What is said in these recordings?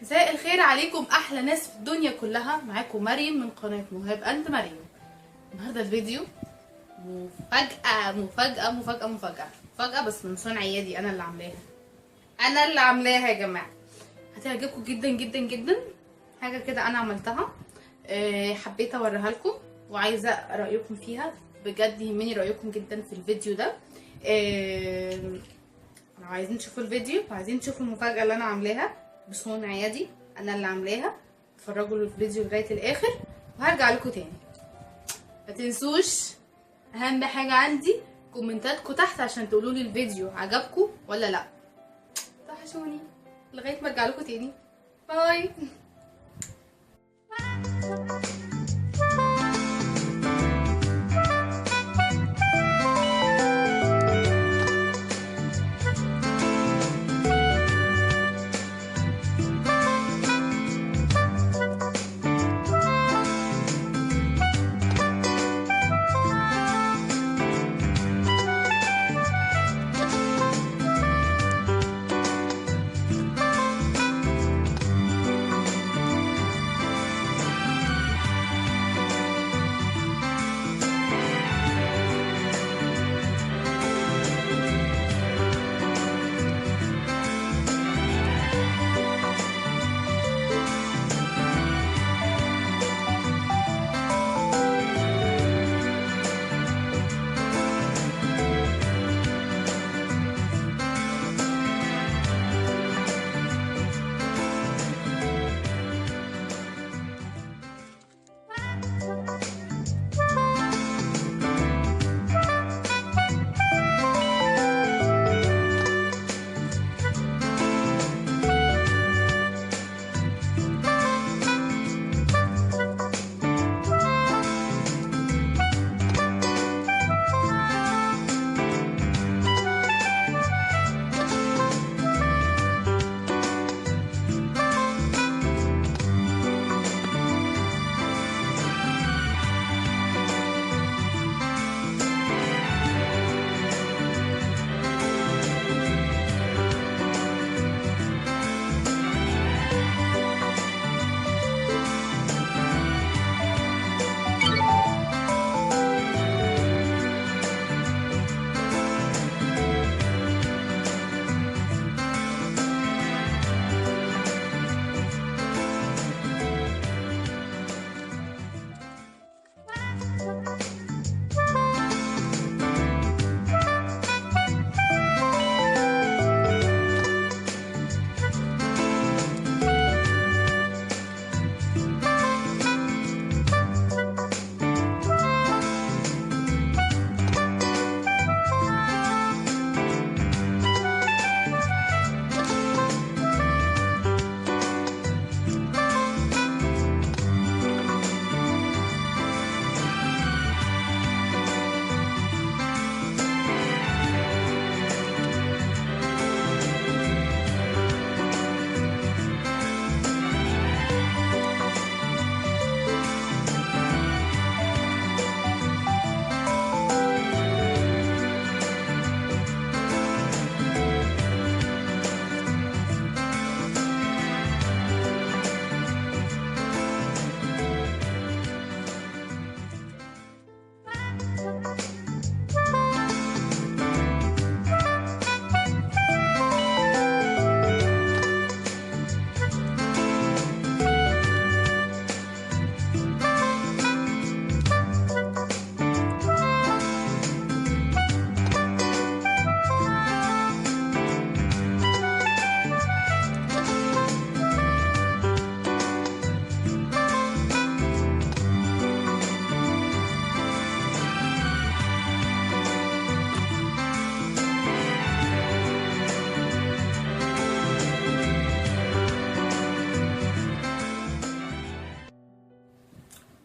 مساء الخير عليكم احلى ناس في الدنيا كلها. معاكم مريم من قناه مهاب اند مريم. النهارده الفيديو مفاجاه بس من صنع يدي. انا اللي عاملاها يا جماعه. هتعجبكم جدا جدا جدا. حاجه كده انا عملتها، حبيت اوريها لكم وعايزه رايكم فيها. بجد يهمني رايكم جدا في الفيديو ده. لو عايزين تشوفوا الفيديو وعايزين تشوفوا المفاجاه اللي انا عاملاها بصنع يدي، انا اللي عاملاها. اتفرجوا الفيديو لغايه الاخر وهرجع لكم تاني. ما تنسوش اهم حاجه عندي كومنتاتكم تحت عشان تقولوا لي الفيديو عجبكم ولا لا. توحشوني لغايه ما ارجع لكم تاني. باي.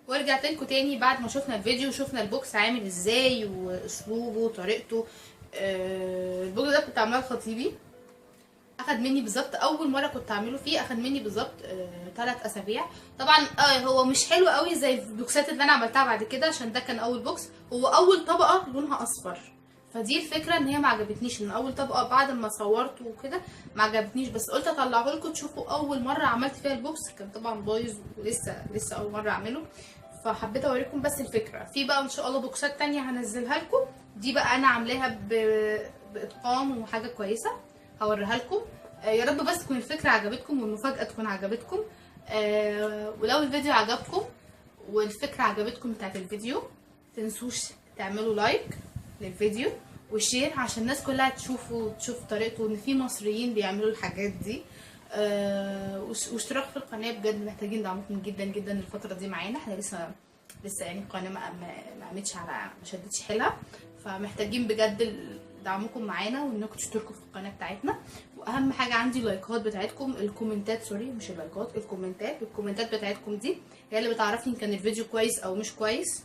ورجعت لكم تاني بعد ما شفنا الفيديو وشفنا البوكس عامل ازاي واسلوبه وطريقته. البوكس ده كنت عاملاه لخطيبي. اخد مني بالظبط اول مره كنت اعمله فيه، اخد مني بالظبط 3 اسابيع. طبعا هو مش حلو قوي زي البوكسات اللي انا عملتها بعد كده عشان ده كان اول بوكس. هو اول طبقه لونها اصفر، فدي الفكره ان هي ما عجبتنيش من اول طبقه بعد ما صورته وكده، ما عجبتنيش، بس قلت اطلعه لكم تشوفوا اول مره عملت فيها البوكس. كان طبعا بايظ ولسه اول مره اعمله، فحبيت اوريكم بس الفكره. في بقى ان شاء الله بوكسات تانية هنزلها لكم، دي بقى انا عاملاها باتقان وحاجه كويسه هوريها لكم. يا رب بس تكون الفكره عجبتكم والمفاجاه تكون عجبتكم. ولو الفيديو عجبكم والفكره عجبتكم بتاعت الفيديو، تنسوش تعملوا لايك للفيديو وشير عشان الناس كلها تشوف طريقته، ان في مصريين بيعملوا الحاجات دي. واشتراك في القناه، بجد محتاجين دعمكم جدا جدا الفتره دي معانا. احنا لسه يعني القناه ما قامتش على، ما شدتش حيلها، فمحتاجين بجد دعمكم معانا وانكم تشتركوا في القناه بتاعتنا. واهم حاجه عندي اللايكات بتاعتكم، الكومنتات، سوري مش اللايكات، الكومنتات بتاعتكم دي هي اللي بتعرفني ان كان الفيديو كويس او مش كويس،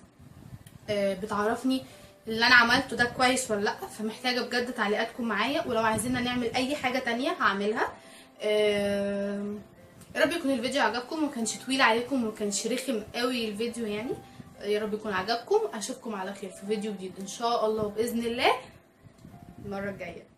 بتعرفني اللي انا عملته ده كويس ولا لا. فمحتاجه بجد تعليقاتكم معايا، ولو عايزيننا نعمل اي حاجه تانية هعملها. يا رب يكون الفيديو عجبكم وما كانش طويل عليكم وما كانش رخم قوي الفيديو يعني. يا رب يكون عجبكم. اشوفكم على خير في فيديو جديد ان شاء الله باذن الله المره الجايه.